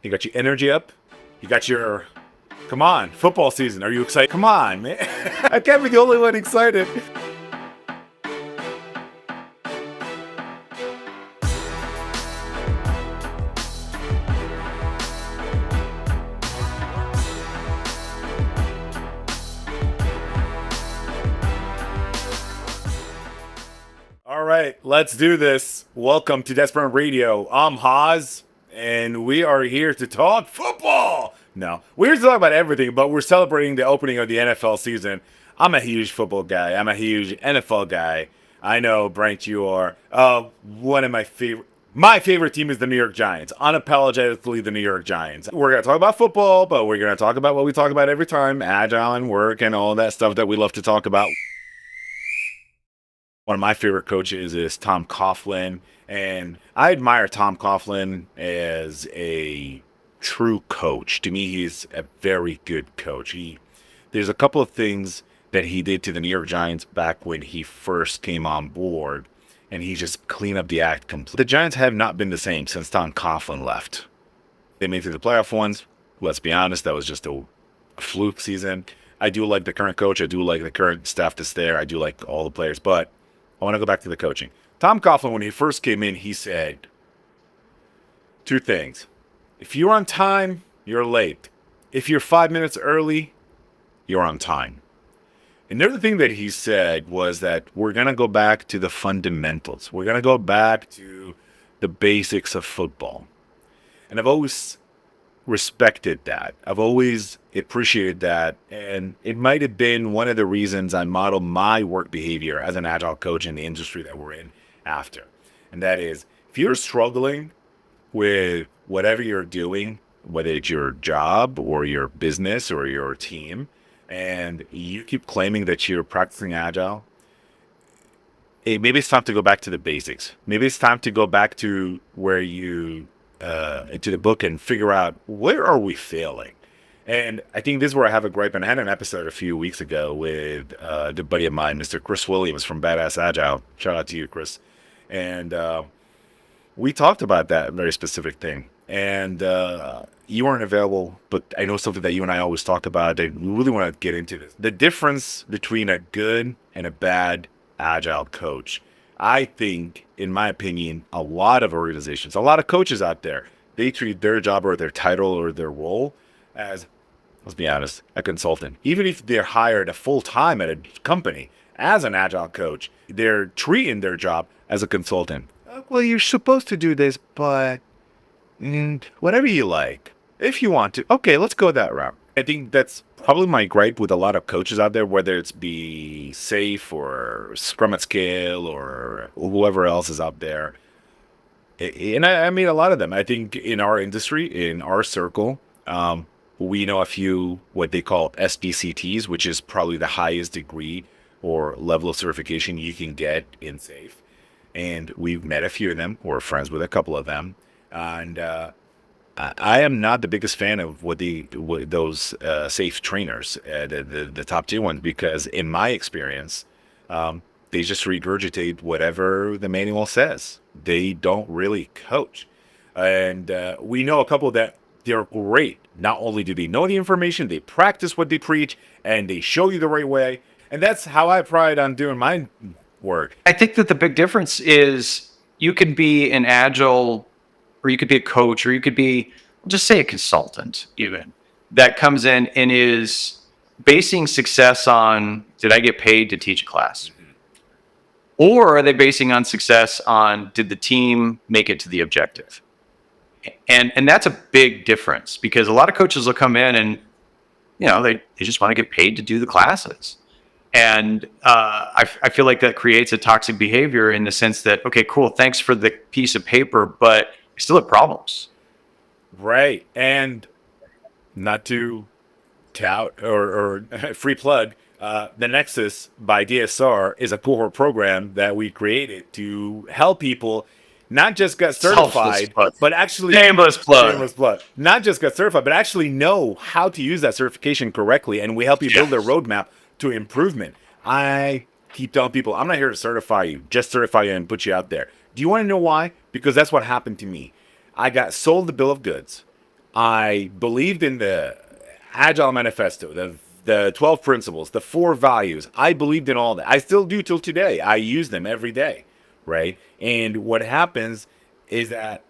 You got your energy up. You got your, come on, football season. Are you excited? Come on, man. I can't be the only one excited. All right, let's do this. Welcome to Desperate Radio. I'm Hoz, and we are here to talk football. No, we're here to talk about everything, but we're celebrating the opening of the NFL season. I'm a huge football guy. I'm a huge NFL guy. I know, Brent, you are. One of my favorite. My favorite team is the New York Giants. Unapologetically, the New York Giants. We're going to talk about football, but we're going to talk about what we talk about every time, Agile and work and all that stuff that we love to talk about. One of my favorite coaches is Tom Coughlin, and I admire Tom Coughlin as a true coach. To me, he's a very good coach. There's a couple of things that he did to the New York Giants back when he first came on board, and he just cleaned up the act completely. The Giants have not been the same since Tom Coughlin left. They made it through the playoff once. Let's be honest, that was just a fluke season. I do like the current coach. I do like the current staff that's there. I do like all the players, but I want to go back to the coaching. Tom Coughlin, when he first came in, he said two things. If you're on time, you're late. If you're 5 minutes early, you're on time. Another thing that he said was that we're going to go back to the fundamentals. We're going to go back to the basics of football. And I've always respected that. I've always appreciated that. And it might have been one of the reasons I modeled my work behavior as an agile coach in the industry that we're in after. And that is, if you're struggling with whatever you're doing, whether it's your job or your business or your team, and you keep claiming that you're practicing agile, maybe it's time to go back to the basics. Maybe it's time to go back to where you into the book and figure out where are we failing. And I think this is where I have a gripe. And I had an episode a few weeks ago with the buddy of mine, Mr. Chris Williams from Badass Agile. Shout out to you, Chris. And we talked about that very specific thing. And you weren't available, but I know something that you and I always talk about. I really want to get into this. The difference between a good and a bad agile coach. I think, in my opinion, a lot of organizations, a lot of coaches out there, they treat their job or their title or their role as, let's be honest, a consultant. Even if they're hired a full-time at a company as an agile coach, they're treating their job as a consultant. Well, you're supposed to do this, but whatever you like. If you want to, okay, let's go that route. I think that's probably my gripe with a lot of coaches out there, whether it's be Safe or Scrum at Scale or whoever else is out there. And I mean, a lot of them. I think in our industry, in our circle, we know a few what they call SBCTs, which is probably the highest degree or level of certification you can get in Safe. And we've met a few of them. We're friends with a couple of them. And I am not the biggest fan of what those Safe trainers, the top tier ones, because in my experience, they just regurgitate whatever the manual says. They don't really coach. And we know a couple that they're great. Not only do they know the information, they practice what they preach, and they show you the right way. And that's how I pride on doing my work. I think that the big difference is you can be an agile, or you could be a coach, or you could be, just say, a consultant even, that comes in and is basing success on, did I get paid to teach a class? Or are they basing on success on, did the team make it to the objective? And that's a big difference, because a lot of coaches will come in and, they just want to get paid to do the classes. And I feel like that creates a toxic behavior in the sense that, okay, cool, thanks for the piece of paper, but I still have problems. Right. And not to tout or free plug, the Nexus by DSR is a cohort program that we created to help people not just get certified, but actually shameless plug. Not just get certified, but actually know how to use that certification correctly. And we help you build a roadmap to improvement. I keep telling people, I'm not here to certify you, just certify you and put you out there. Do you want to know why? Because that's what happened to me. I got sold the bill of goods. I believed in the Agile Manifesto, the 12 principles, the 4 values. I believed in all that. I still do till today. I use them every day, right? And what happens is that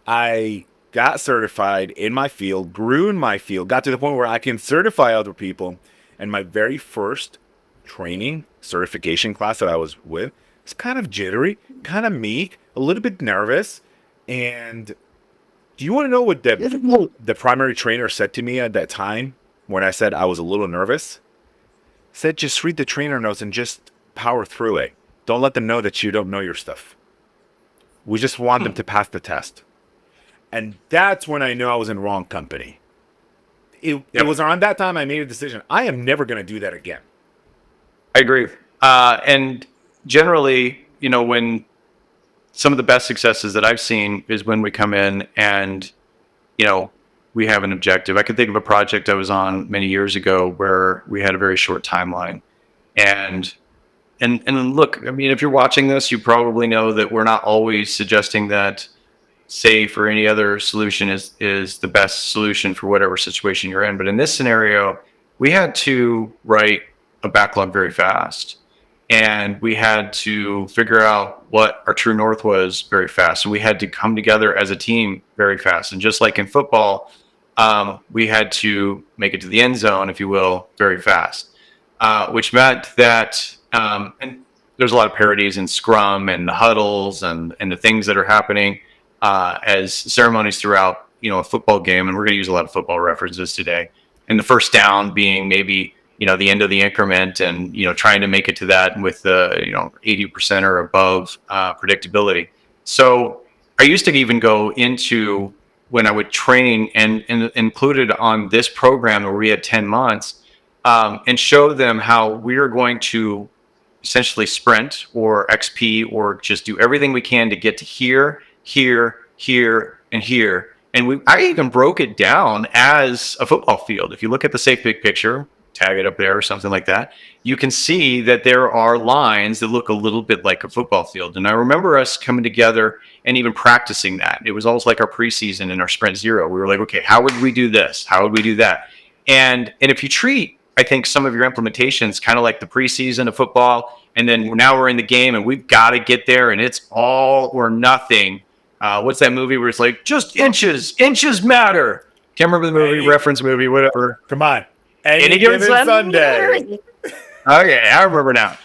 I got certified in my field, grew in my field, got to the point where I can certify other people. And my very first training certification class that I was with was kind of jittery, kind of meek, a little bit nervous. And do you want to know what the primary trainer said to me at that time when I said I was a little nervous? Said just read the trainer notes and just power through it. Don't let them know that you don't know your stuff. We just want them to pass the test. And that's when I knew I was in wrong company. It was around that time I made a decision. I am never going to do that again. I agree. And generally, when some of the best successes that I've seen is when we come in and, we have an objective. I could think of a project I was on many years ago where we had a very short timeline. And look, I mean, if you're watching this, you probably know that we're not always suggesting that safe or any other solution is the best solution for whatever situation you're in. But in this scenario, we had to write a backlog very fast. And we had to figure out what our true north was very fast. So we had to come together as a team very fast. And just like in football, we had to make it to the end zone, if you will, very fast, which meant that, and there's a lot of parodies in Scrum and the huddles and the things that are happening as ceremonies throughout, a football game. And we're going to use a lot of football references today. And the first down being maybe, the end of the increment and, trying to make it to that with the, 80% or above predictability. So I used to even go into when I would train and included on this program where we had 10 months and show them how we are going to essentially sprint or XP or just do everything we can to get to here, and here. And I even broke it down as a football field. If you look at the safe big picture, tag it up there or something like that, you can see that there are lines that look a little bit like a football field. And I remember us coming together and even practicing that. It was almost like our preseason and our sprint zero. We were like, okay, how would we do this? How would we do that? And if you treat, I think, some of your implementations kind of like the preseason of football, and then now we're in the game and we've got to get there and it's all or nothing. What's that movie where it's like, just inches matter? Can't remember the movie, reference movie, whatever. Come on. Any given Sunday. Okay, I remember now.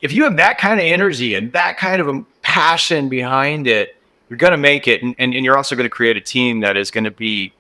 If you have that kind of energy and that kind of a passion behind it, you're going to make it. And you're also going to create a team that is going to be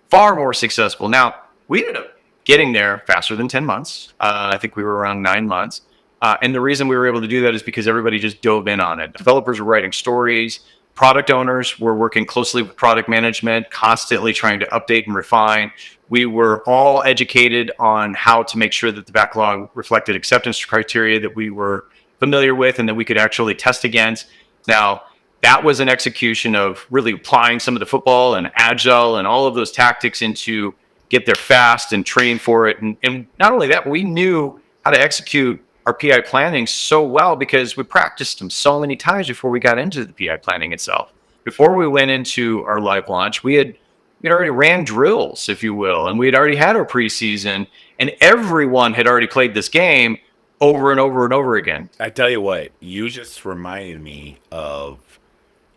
far more successful. Now, we ended up getting there faster than 10 months. I think we were around 9 months. And the reason we were able to do that is because everybody just dove in on it. Developers were writing stories. Product owners were working closely with product management, constantly trying to update and refine. We were all educated on how to make sure that the backlog reflected acceptance criteria that we were familiar with and that we could actually test against. Now, that was an execution of really applying some of the football and agile and all of those tactics into get there fast and train for it. And not only that, we knew how to execute our PI planning so well because we practiced them so many times before we got into the PI planning itself. Before we went into our live launch, we'd already ran drills, if you will, and we had already had our preseason, and everyone had already played this game over and over and over again. I tell you what, you just reminded me of,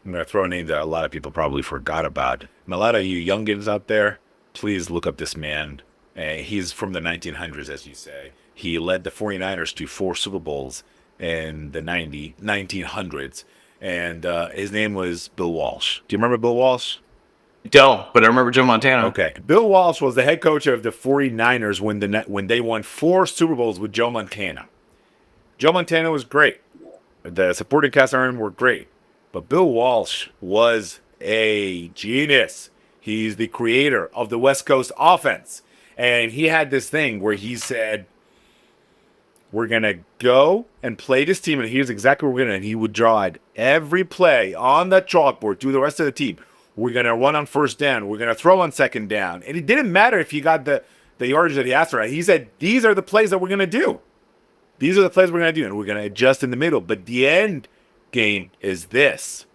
I'm going to throw a name that a lot of people probably forgot about. And a lot of you youngins out there, please look up this man. He's from the 1900s, as you say. He led the 49ers to 4 Super Bowls in the 1900s. And his name was Bill Walsh. Do you remember Bill Walsh? Don't, but I remember Joe Montana. Okay. Bill Walsh was the head coach of the 49ers when they won 4 Super Bowls with Joe Montana. Joe Montana was great. The supporting cast were great. But Bill Walsh was a genius. He's the creator of the West Coast offense. And he had this thing where he said, we're going to go and play this team, and here's exactly what we're going to do. And he would draw it every play on the chalkboard to the rest of the team. We're going to run on first down. We're going to throw on second down. And it didn't matter if you got the yardage that he asked for. He said, these are the plays that we're going to do. These are the plays we're going to do, and we're going to adjust in the middle. But the end game is this.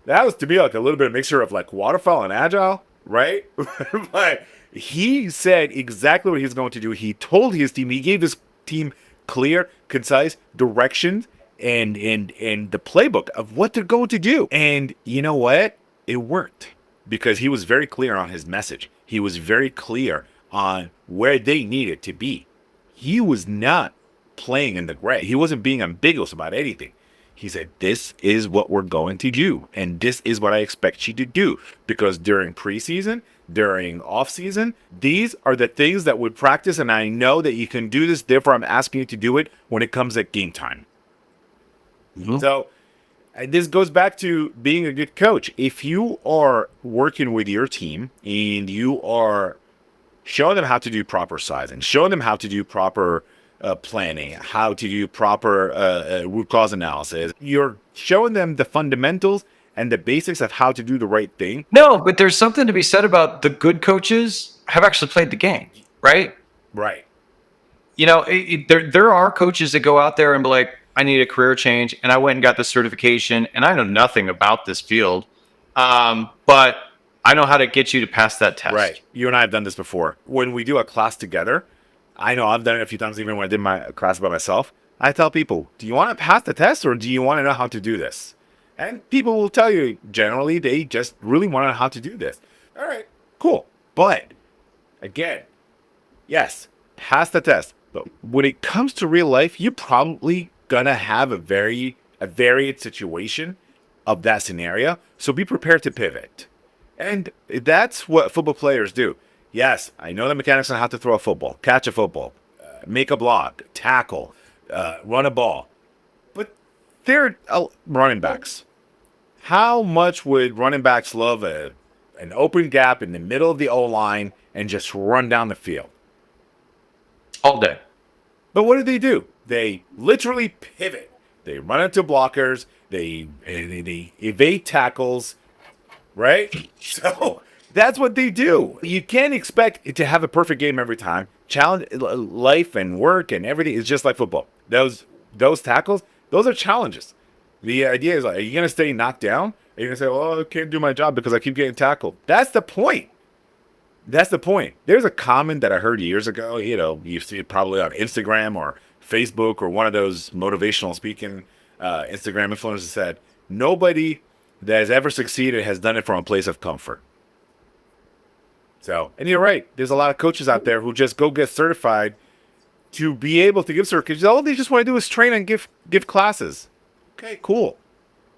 that was to me like a little bit of mixture of like waterfall and agile, right? But he said exactly what he was going to do. He told his team, he gave his team clear, concise directions and the playbook of what they're going to do. And you know what? It worked because he was very clear on his message. He was very clear on where they needed to be. He was not playing in the gray. He wasn't being ambiguous about anything. He said, this is what we're going to do. And this is what I expect you to do. Because during preseason, during off season, these are the things that we practice. And I know that you can do this. Therefore, I'm asking you to do it when it comes at game time. Mm-hmm. So this goes back to being a good coach. If you are working with your team and you are showing them how to do proper sizing, showing them how to do proper planning, how to do proper root cause analysis. You're showing them the fundamentals and the basics of how to do the right thing. No, but there's something to be said about the good coaches have actually played the game, right? Right. You know, there are coaches that go out there and be like, I need a career change, and I went and got the certification, and I know nothing about this field, but I know how to get you to pass that test. Right. You and I have done this before. When we do a class together, I know I've done it a few times even when I did my class by myself. I tell people, do you want to pass the test or do you want to know how to do this? And people will tell you, generally, they just really want to know how to do this. All right, cool. But, again, yes, pass the test. But when it comes to real life, you're probably going to have a varied situation of that scenario. So be prepared to pivot. And that's what football players do. Yes, I know the mechanics on how to throw a football, catch a football, make a block, tackle, run a ball. But they're running backs. How much would running backs love an open gap in the middle of the O-line and just run down the field? All day. But what do? They literally pivot. They run into blockers. They evade tackles, right? So that's what they do. You can't expect it to have a perfect game every time. Challenge, life and work and everything is just like football. Those tackles, those are challenges. The idea is, like, are you going to stay knocked down? Are you going to say, oh, I can't do my job because I keep getting tackled? That's the point. That's the point. There's a comment that I heard years ago. You know, you see it probably on Instagram or Facebook or one of those motivational speaking Instagram influencers said, nobody that has ever succeeded has done it from a place of comfort. So, and you're right. There's a lot of coaches out there who just go get certified to be able to give certificates. All they just want to do is train and give classes. Okay, cool.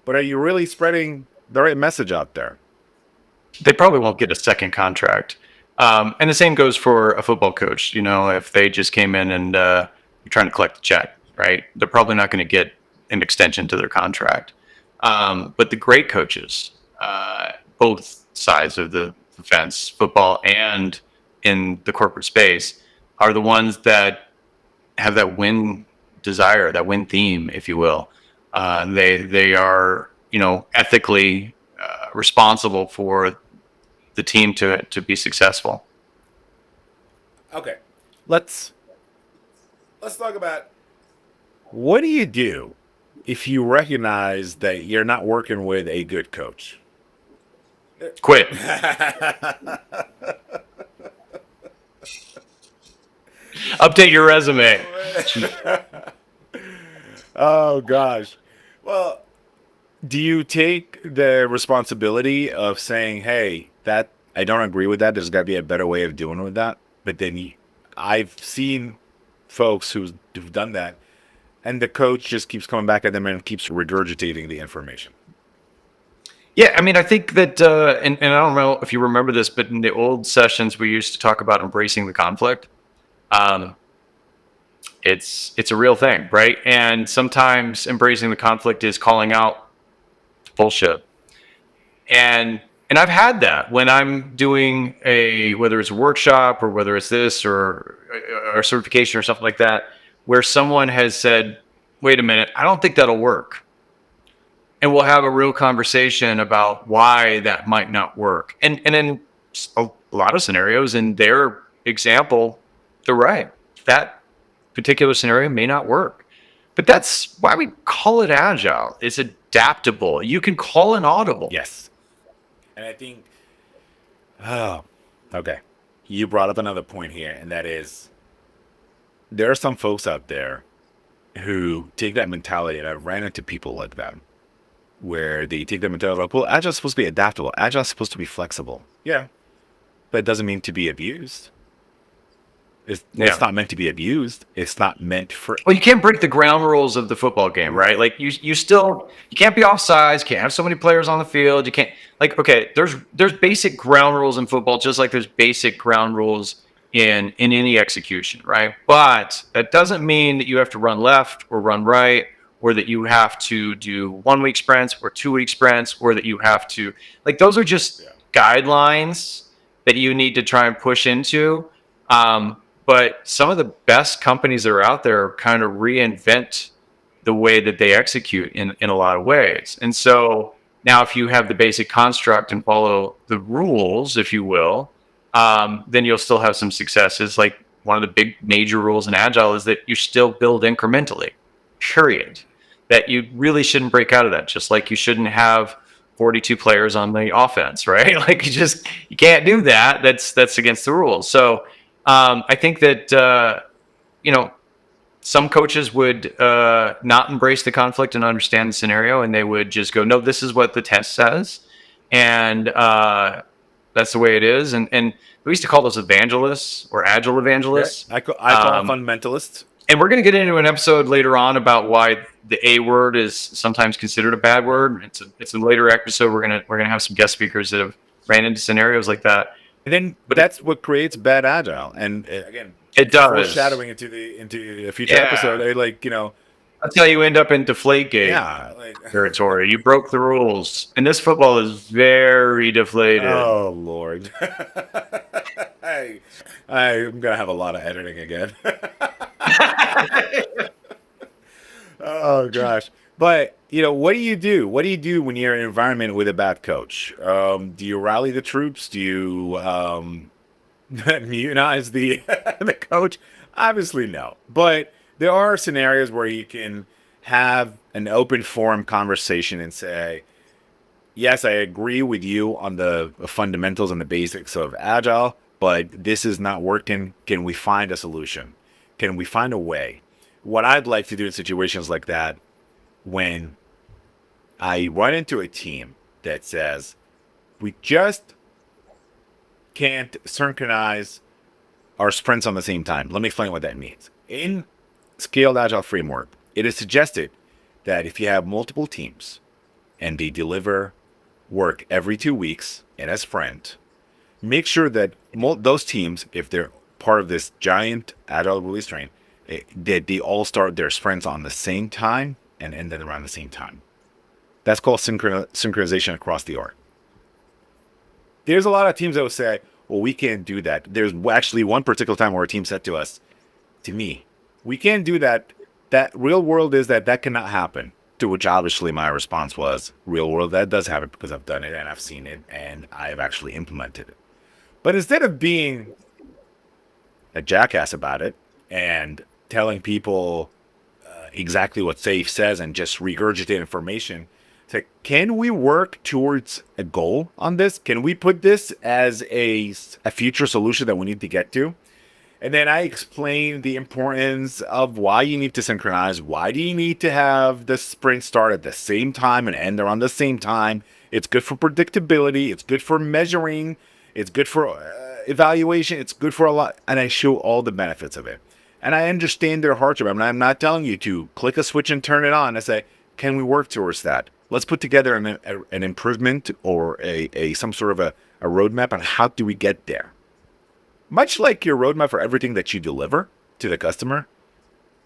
But are you really spreading the right message out there? They probably won't get a second contract. And the same goes for a football coach. You know, if they just came in and you're trying to collect the check, right? They're probably not going to get an extension to their contract. But the great coaches, both sides of the fence, football and in the corporate space, are the ones that have that win desire, that win theme, if you will. They are, you know, ethically responsible for the team to be successful. Okay, let's talk about what do you do if you recognize that you're not working with a good coach? Quit. Update your resume. Oh gosh. Well, do you take the responsibility of saying, "Hey, that I don't agree with that. There's got to be a better way of doing with that." But then I've seen folks who've done that, and the coach just keeps coming back at them and keeps regurgitating the information. Yeah, I mean, I think that, and I don't know if you remember this, but in the old sessions, we used to talk about embracing the conflict. It's a real thing, right? And sometimes embracing the conflict is calling out bullshit. And I've had that when I'm doing whether it's a workshop or whether it's this or a certification or something like that, where someone has said, wait a minute, I don't think that'll work. And we'll have a real conversation about why that might not work. And in a lot of scenarios, in their example, they're right. That particular scenario may not work. But that's why we call it agile. It's adaptable. You can call an audible. Yes. And I think, oh, okay. You brought up another point here, and that is there are some folks out there who take that mentality, and I've ran into people like that, where they take that mentality like, well, Agile's supposed to be adaptable. Agile's supposed to be flexible. Yeah. But it doesn't mean to be abused. It's not meant to be abused. It's not meant for. Well, you can't break the ground rules of the football game, right? Like you can't be offsides. Can't have so many players on the field. You can't okay. There's basic ground rules in football, just like there's basic ground rules in any execution, right? But that doesn't mean that you have to run left or run right, or that you have to do 1 week sprints or 2 week sprints, or that you have to those are just guidelines that you need to try and push into. But some of the best companies that are out there kind of reinvent the way that they execute in a lot of ways. And so now if you have the basic construct and follow the rules, if you will, then you'll still have some successes. Like one of the big major rules in Agile is that you still build incrementally, period. That you really shouldn't break out of that, just like you shouldn't have 42 players on the offense, right? Like you can't do that. That's against the rules. So I think that some coaches would not embrace the conflict and understand the scenario, and they would just go, "No, this is what the test says, and that's the way it is." And we used to call those evangelists or agile evangelists. I call them fundamentalists. And we're going to get into an episode later on about why the A word is sometimes considered a bad word. It's a later episode. We're gonna have some guest speakers that have ran into scenarios like that. But that's what creates bad agile. And again, it does. Foreshadowing into a future episode. That's how you end up in Deflategate territory. You broke the rules, and this football is very deflated. Oh Lord, I'm gonna have a lot of editing again. Oh gosh. But what do you do? What do you do when you're in an environment with a bad coach? Do you rally the troops? Do you immunize the the coach? Obviously, no. But there are scenarios where you can have an open forum conversation and say, "Yes, I agree with you on the fundamentals and the basics of Agile, but this is not working. Can we find a solution? Can we find a way?" What I'd like to do in situations like that, when I run into a team that says, we just can't synchronize our sprints on the same time. Let me explain what that means. In Scaled Agile Framework, it is suggested that if you have multiple teams and they deliver work every 2 weeks in a sprint, make sure that those teams, if they're part of this giant Agile release train, that they all start their sprints on the same time and end it around the same time. That's called synchronization across the org. There's a lot of teams that will say, well, we can't do that. There's actually one particular time where a team said to me, we can't do that. That real world is that cannot happen. To which obviously my response was, real world, that does happen because I've done it and I've seen it and I've actually implemented it. But instead of being a jackass about it and telling people exactly what SAFe says and just regurgitate information, say, can we work towards a goal on this? Can we put this as a future solution that we need to get to? And then I explain the importance of why you need to synchronize. Why do you need to have the sprint start at the same time and end around the same time? It's good for predictability. It's good for measuring. It's good for evaluation. It's good for a lot. And I show all the benefits of it. And I understand their hardship. I'm not telling you to click a switch and turn it on. I say, can we work towards that? Let's put together an improvement or some sort of a roadmap on how do we get there. Much like your roadmap for everything that you deliver to the customer,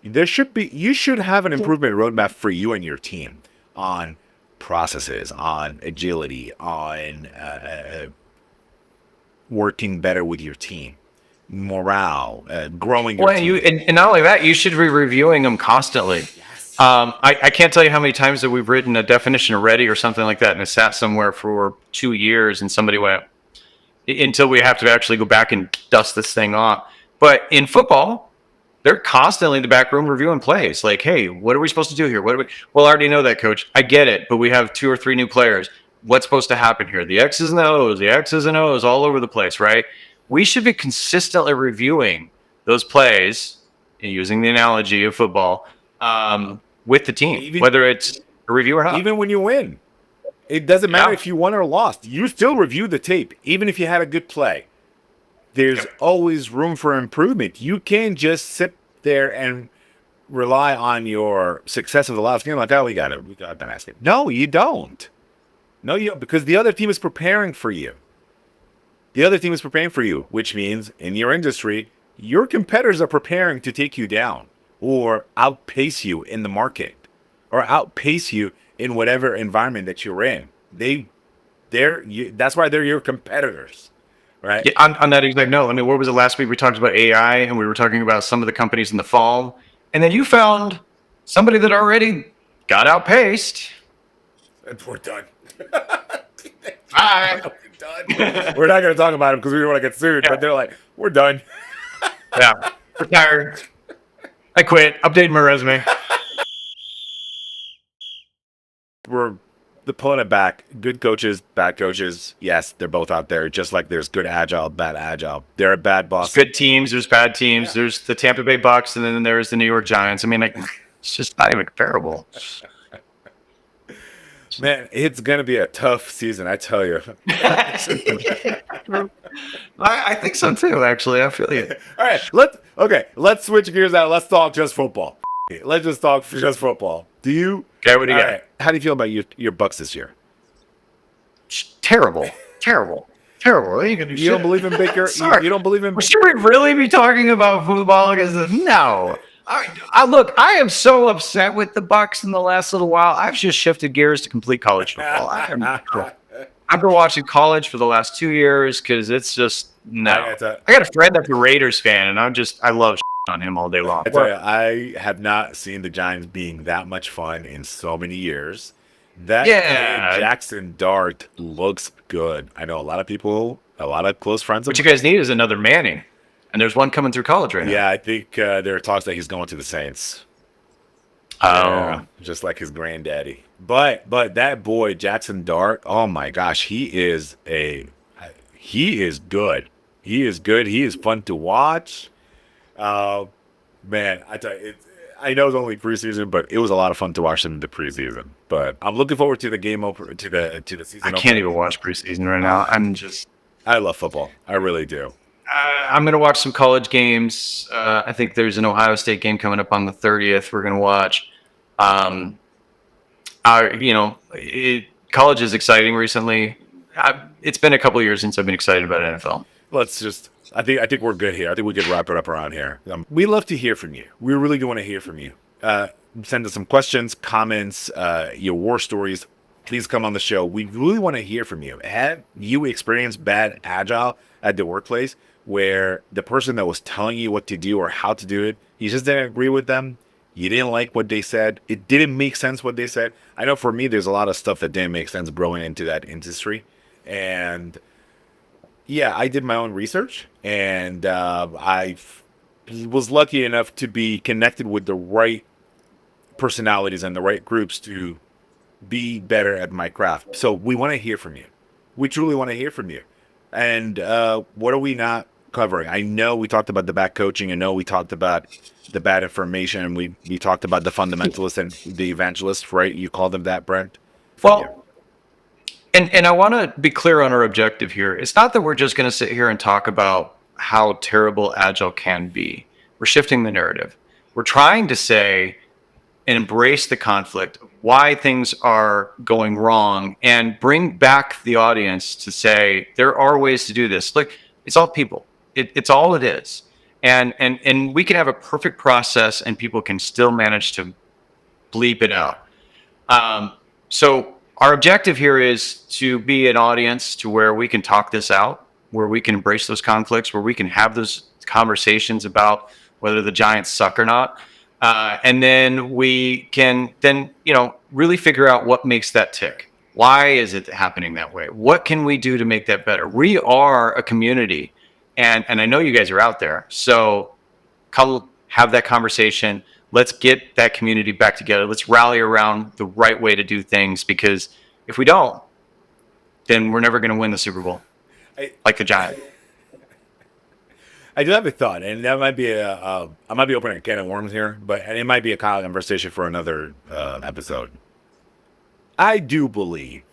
you should have an improvement roadmap for you and your team on processes, on agility, on working better with your team, morale, growing your team. And not only that, you should be reviewing them constantly. Yes. I can't tell you how many times that we've written a definition already or something like that, and it sat somewhere for 2 years, and somebody went, until we have to actually go back and dust this thing off. But in football, they're constantly in the back room reviewing plays. Like, hey, what are we supposed to do here? Well, I already know that, coach. I get it, but we have 2 or 3 new players. What's supposed to happen here? The X's and O's all over the place, right? We should be consistently reviewing those plays, using the analogy of football, with the team, whether it's a review or not. Even when you win, it doesn't matter if you won or lost. You still review the tape, even if you had a good play. There's always room for improvement. You can't just sit there and rely on your success of the last game. Like, oh, we got that last game. No, you don't. No, because the other team is preparing for you. The other team is preparing for you, which means in your industry, your competitors are preparing to take you down or outpace you in the market or outpace you in whatever environment that you're in. That's why they're your competitors. Right. Yeah, on that exact note, I mean, what was it last week? We talked about AI, and we were talking about some of the companies in the fall, and then you found somebody that already got outpaced. We're done. Bye. We're done. We're not going to talk about them because we don't want to get sued. But they're like, we're done. Yeah, retired. I quit. Updated my resume. We're pulling it back. Good coaches, bad coaches. Yes, they're both out there. Just like there's good Agile, bad Agile. There are bad bosses. There's good teams. There's bad teams. Yeah. There's the Tampa Bay Bucks, and then there's the New York Giants. I mean, like, it's just not even comparable. Man, it's gonna be a tough season, I tell you. I think so too. Actually, I feel you. All right, let's switch gears out. Let's talk just football. Let's just talk just football. Do you? Okay, what do you got? Right. How do you feel about your Bucks this year? Terrible. You don't believe in Baker? You don't believe in? Should we really be talking about football? No. Look, I am so upset with the Bucks in the last little while. I've just shifted gears to complete college football. I've been watching college for the last 2 years because it's just no. I got a friend that's a Raiders fan, and I love on him all day long. I tell you, I have not seen the Giants being that much fun in so many years. That kid, Jackson Dart looks good. I know a lot of close friends. What you guys need is another Manning. And there's one coming through college right now. Yeah, I think there are talks that he's going to the Saints. Just like his granddaddy. But that boy Jackson Dart, oh my gosh, he is good. He is good. He is fun to watch. Man, I tell you, I know it's only preseason, but it was a lot of fun to watch him in the preseason. But I'm looking forward to the game to the season. I can't even watch preseason right now. I love football. I really do. I'm going to watch some college games. I think there's an Ohio State game coming up on the 30th. We're going to watch. College is exciting recently. It's been a couple of years since I've been excited about NFL. I think we're good here. I think we could wrap it up around here. We love to hear from you. We really do want to hear from you. Send us some questions, comments, your war stories. Please come on the show. We really want to hear from you. Have you experienced bad Agile at the workplace where the person that was telling you what to do or how to do it, you just didn't agree with them? You didn't like what they said. It didn't make sense what they said. I know for me, there's a lot of stuff that didn't make sense growing into that industry. And yeah, I did my own research, and I was lucky enough to be connected with the right personalities and the right groups to be better at my craft. So we want to hear from you. We truly want to hear from you. And what are we not covering? I know we talked about the bad coaching. I know we talked about the bad information. We talked about the fundamentalists and the evangelists, right? You called them that, Brent? And I want to be clear on our objective here. It's not that we're just going to sit here and talk about how terrible Agile can be. We're shifting the narrative. We're trying to say and embrace the conflict, why things are going wrong, and bring back the audience to say there are ways to do this. Look, it's all people. It's all it is. And we can have a perfect process and people can still manage to bleep it out. So our objective here is to be an audience to where we can talk this out, where we can embrace those conflicts, where we can have those conversations about whether the Giants suck or not. And then we can really figure out what makes that tick. Why is it happening that way? What can we do to make that better? We are a community, and I know you guys are out there. So come have that conversation. Let's get that community back together. Let's rally around the right way to do things, because if we don't, then we're never going to win the Super Bowl like the Giants. I do have a thought, and that might be I might be opening a can of worms here, but it might be a conversation for another episode. I do believe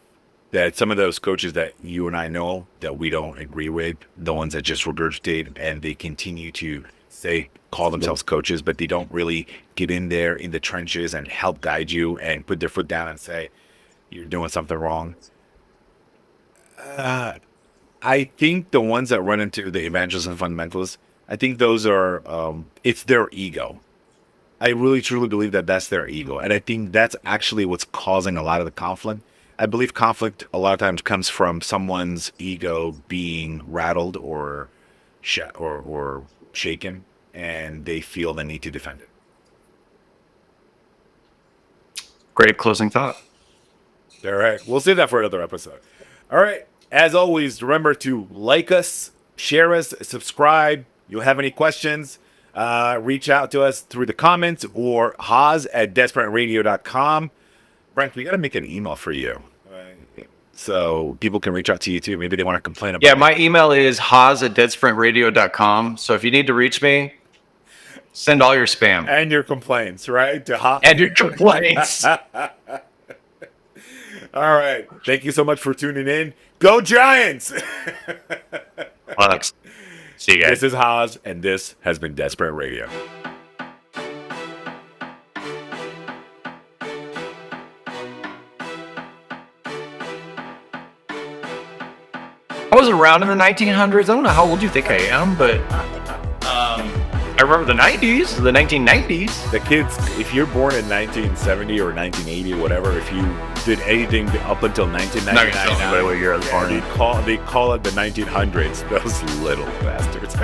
that some of those coaches that you and I know that we don't agree with, the ones that just regurgitate and they continue to call themselves coaches, but they don't really get in there in the trenches and help guide you and put their foot down and say, you're doing something wrong. I think the ones that run into the evangelists and fundamentalists, I think those are, it's their ego. I really truly believe that that's their ego. And I think that's actually what's causing a lot of the conflict. I believe conflict a lot of times comes from someone's ego being rattled or shaken, and they feel the need to defend it. Great closing thought. All right. We'll save that for another episode. All right. As always, remember to like us, share us, subscribe. You'll have any questions, reach out to us through the comments or Hoz@desperateradio.com. Brent, we got to make an email for you. So people can reach out to you too. Maybe they want to complain about it. Yeah, my email is Hoz@deadsprint.radio.com. So if you need to reach me, send all your spam. And your complaints, right? And your complaints. All right. Thank you so much for tuning in. Go Giants! See you guys. This is Hoz, and this has been Desperate Radio. I was around in the 1900s. I don't know how old you think I am, but I remember the 90s, the 1990s. The kids, if you're born in 1970 or 1980 or whatever, if you did anything up until 1999, they call it the 1900s. Those little bastards.